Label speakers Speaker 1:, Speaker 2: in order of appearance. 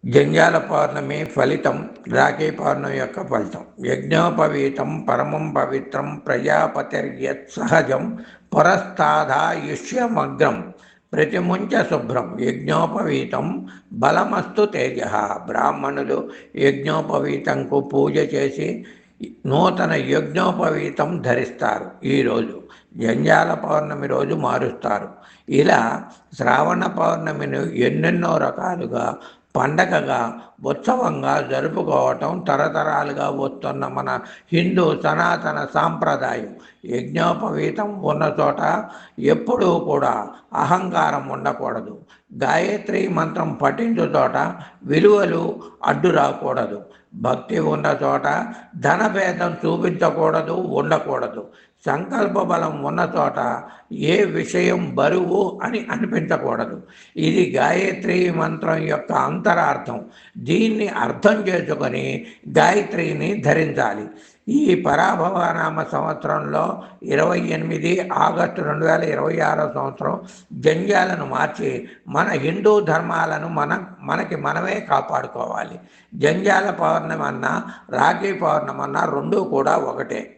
Speaker 1: జంధ్యాల పౌర్ణమి ఫలితం రాఖీ పౌర్ణమి యొక్క ఫలితం. యజ్ఞోపవీతం పరమం పవిత్రం ప్రజాపతిర్యత్ సహజం పురస్తాదాయుష్యమగ్రం ప్రతిముంచ శుభ్రం యజ్ఞోపవీతం బలమస్తు తేజ. బ్రాహ్మణులు యజ్ఞోపవీతంకు పూజ చేసి నూతన యజ్ఞోపవీతం ధరిస్తారు. ఈరోజు జంధ్యాల పౌర్ణమి రోజు మారుస్తారు. ఇలా శ్రావణ పౌర్ణమిని ఎన్నెన్నో రకాలుగా పండగగా ఉత్సవంగా జరుపుకోవటం తరతరాలుగా వస్తున్న మన హిందూ సనాతన సాంప్రదాయం. యజ్ఞోపవీతం ఉన్న చోట ఎప్పుడూ కూడా అహంకారం ఉండకూడదు. గాయత్రి మంత్రం పఠించు చోట విలువలు అడ్డు రాకూడదు. భక్తి ఉన్న చోట ధనభేదం చూపించకూడదు, ఉండకూడదు. సంకల్ప బలం ఉన్న చోట ఏ విషయం బరువు అని అనిపించకూడదు. ఇది గాయత్రి మంత్రం యొక్క అంతరార్థం. దీన్ని అర్థం చేసుకొని గాయత్రిని ధరించాలి. ఈ పరాభవనామ సంవత్సరంలో 28 ఆగస్టు 2026 సంవత్సరం జంధ్యాలను మార్చి మన హిందూ ధర్మాలను మనకి మనమే కాపాడుకోవాలి. జంధ్యాల పౌర్ణమి అన్నా రాఖీ పౌర్ణమి అన్నా రెండూ కూడా ఒకటే.